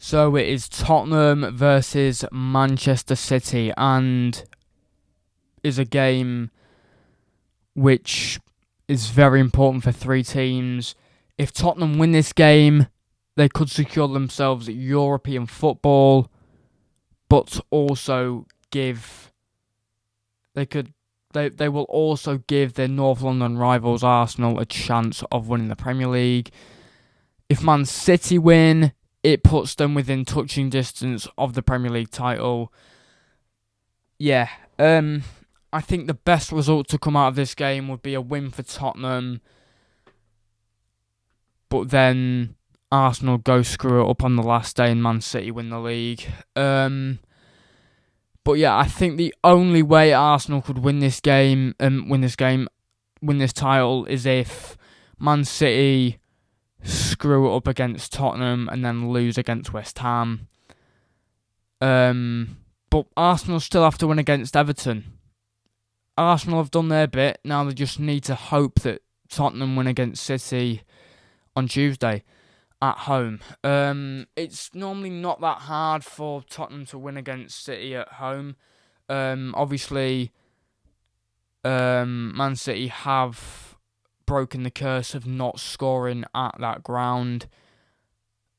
So it is Tottenham versus Manchester City, and is a game which is very important for three teams. If Tottenham win this game, they could secure themselves European football, but also give they will also give their North London rivals Arsenal a chance of winning the Premier League. If Man City win, it puts them within touching distance of the Premier League title. Yeah, I think the best result to come out of this game would be a win for Tottenham, but then Arsenal go screw it up on the last day and Man City win the league. But yeah, I think the only way Arsenal could win this title, is if Man City screw it up against Tottenham and then lose against West Ham. But Arsenal still have to win against Everton. Arsenal have done their bit. Now they just need to hope that Tottenham win against City on Tuesday at home. It's normally not that hard for Tottenham to win against City at home. Obviously, Man City have broken the curse of not scoring at that ground.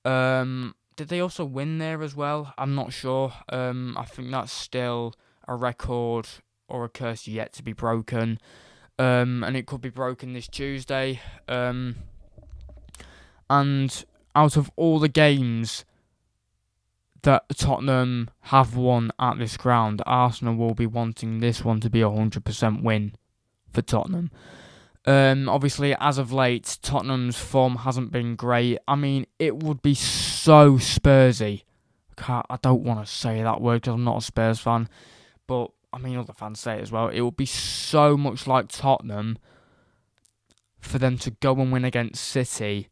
Did they also win there as well? I'm not sure. I think that's still a record or a curse yet to be broken. And it could be broken this Tuesday. And out of all the games that Tottenham have won at this ground, Arsenal will be wanting this one to be a 100% win for Tottenham. Obviously, as of late, Tottenham's form hasn't been great. I mean, it would be so Spursy. I don't want to say that word because I'm not a Spurs fan, but I mean, other fans say it as well. It would be so much like Tottenham for them to go and win against City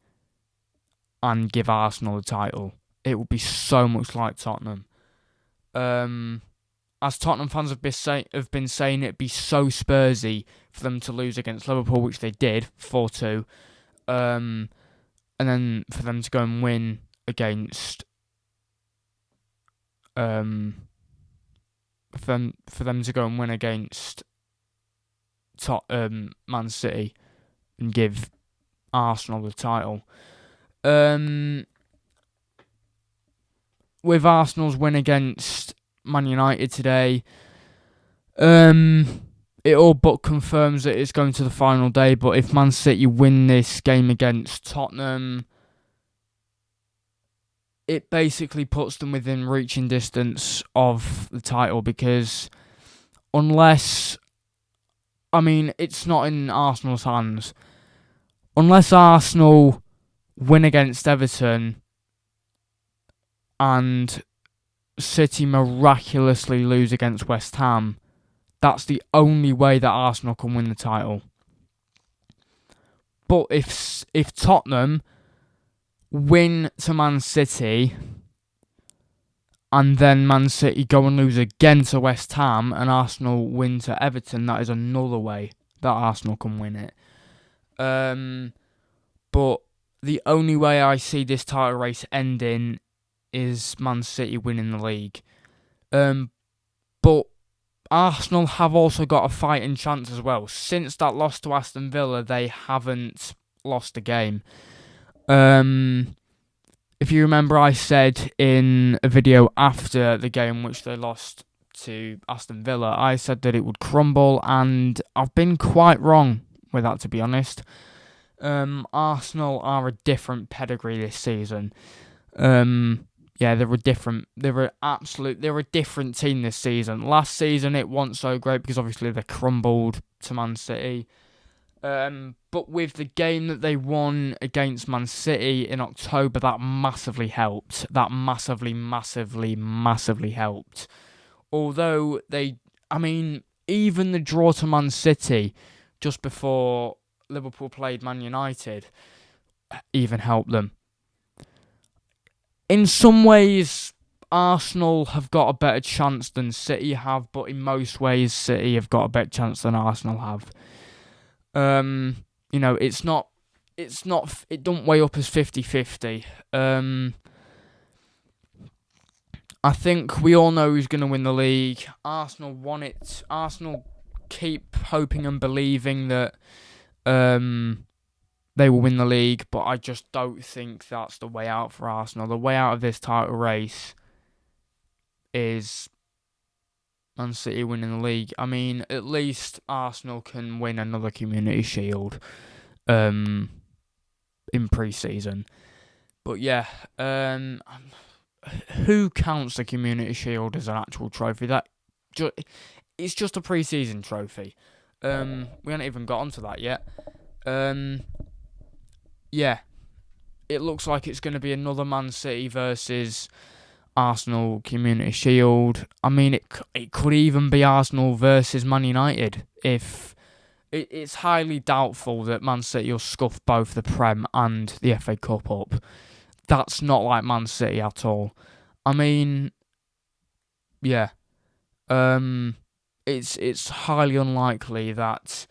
and give Arsenal the title. It would be so much like Tottenham. As Tottenham fans have been saying, it'd be so Spursy for them to lose against Liverpool, which they did, 4-2. And then for them to go and win against Man City and give Arsenal the title. With Arsenal's win against Man United today, it all but confirms that it's going to the final day. But if Man City win this game against Tottenham, it basically puts them within reaching distance of the title, because it's not in Arsenal's hands. Unless Arsenal win against Everton and City miraculously lose against West Ham, that's the only way that Arsenal can win the title. But if Tottenham win to Man City and then Man City go and lose again to West Ham and Arsenal win to Everton, that is another way that Arsenal can win it. But the only way I see this title race ending is Man City winning the league. But Arsenal have also got a fighting chance as well. Since that loss to Aston Villa, they haven't lost a game. If you remember, I said in a video after the game which they lost to Aston Villa, I said that it would crumble, and I've been quite wrong with that, to be honest. Arsenal are a different pedigree this season. Yeah, they're a different team this season. Last season it wasn't so great because obviously they crumbled to Man City. But with the game that they won against Man City in October, that massively helped. That massively helped. Although even the draw to Man City just before Liverpool played Man United even helped them. In some ways, Arsenal have got a better chance than City have, but in most ways, City have got a better chance than Arsenal have. It don't weigh up as 50-50. I think we all know who's going to win the league. Arsenal won it. Arsenal keep hoping and believing that they will win the league, but I just don't think that's the way out for Arsenal. The way out of this title race is Man City winning the league. I mean, at least Arsenal can win another Community Shield in pre-season. But yeah, who counts the Community Shield as an actual trophy? It's just a pre-season trophy. We haven't even got onto that yet. Yeah, it looks like it's going to be another Man City versus Arsenal Community Shield. I mean, it could even be Arsenal versus Man United. If it's highly doubtful that Man City will scuff both the Prem and the FA Cup up. That's not like Man City at all. I mean, yeah, it's highly unlikely that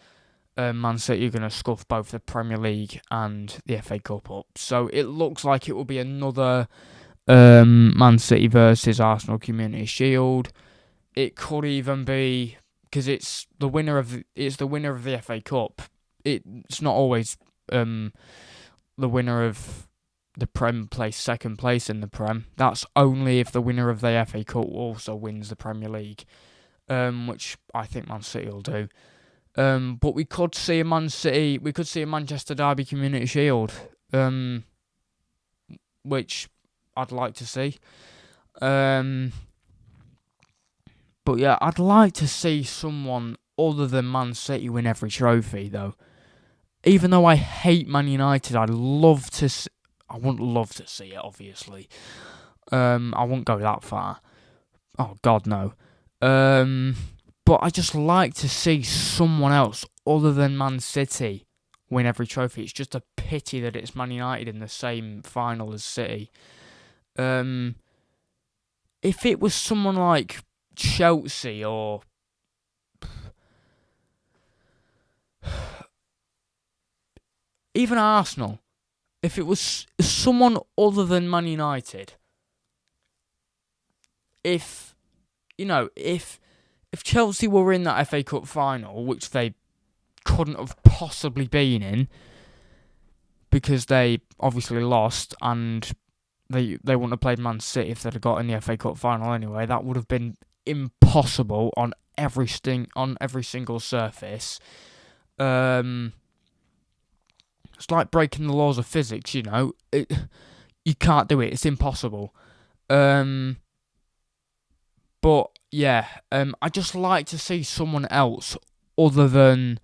Man City are going to scuff both the Premier League and the FA Cup up. So it looks like it will be another Man City versus Arsenal Community Shield. It could even be because it's the winner of the FA Cup. It's not always the winner of the Prem plays second place in the Prem. That's only if the winner of the FA Cup also wins the Premier League, which I think Man City will do. But we could see a Manchester Derby Community Shield, which I'd like to see. But yeah, I'd like to see someone other than Man City win every trophy, though. Even though I hate Man United, I wouldn't love to see it, obviously. I wouldn't go that far. Oh, God, no. But I just like to see someone else other than Man City win every trophy. It's just a pity that it's Man United in the same final as City. If it was someone like Chelsea or even Arsenal, if it was someone other than Man United, if Chelsea were in that FA Cup final, which they couldn't have possibly been in because they obviously lost and they wouldn't have played Man City if they'd have got in the FA Cup final anyway. That would have been impossible on every single surface. It's like breaking the laws of physics, you can't do it. It's impossible. But yeah, I just like to see someone else other than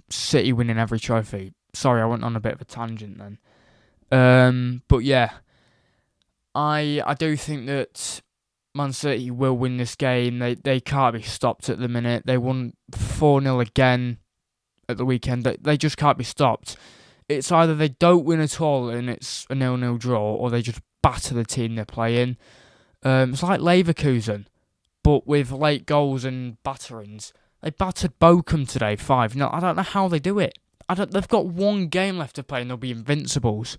City winning every trophy. Sorry, I went on a bit of a tangent then. But yeah, I do think that Man City will win this game. They can't be stopped at the minute. They won 4-0 again at the weekend. They just can't be stopped. It's either they don't win at all and it's a 0-0 draw, or they just batter the team they're playing. It's like Leverkusen, but with late goals and batterings. They battered Bochum today, 5-0. I don't know how they do it. They've got one game left to play and they'll be invincibles.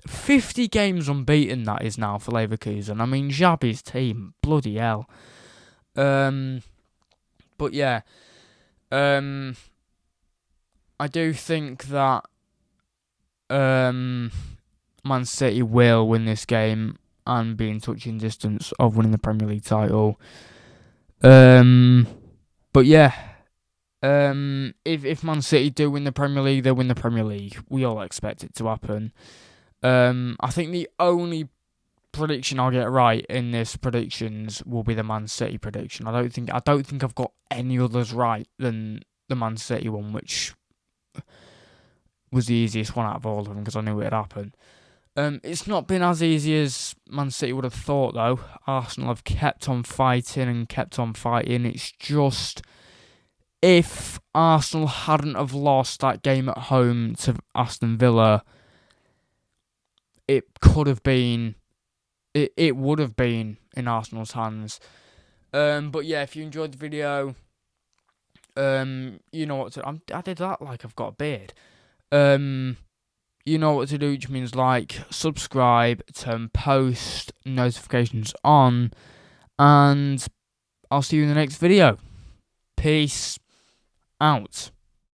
50 games unbeaten that is now for Leverkusen. I mean, Xabi's team, bloody hell. But yeah, I do think that Man City will win this game and be in touching distance of winning the Premier League title. But yeah, if Man City do win the Premier League, they'll win the Premier League. We all expect it to happen. I think the only prediction I'll get right in this predictions will be the Man City prediction. I don't think I've got any others right than the Man City one, which was the easiest one out of all of them because I knew it would happen. It's not been as easy as Man City would have thought, though. Arsenal have kept on fighting and kept on fighting. It's just, if Arsenal hadn't have lost that game at home to Aston Villa, it could have been, it would have been in Arsenal's hands. But yeah, if you enjoyed the video, you know what to. I did that like I've got a beard. you know what to do, which means like, subscribe, turn post notifications on, and I'll see you in the next video. Peace out.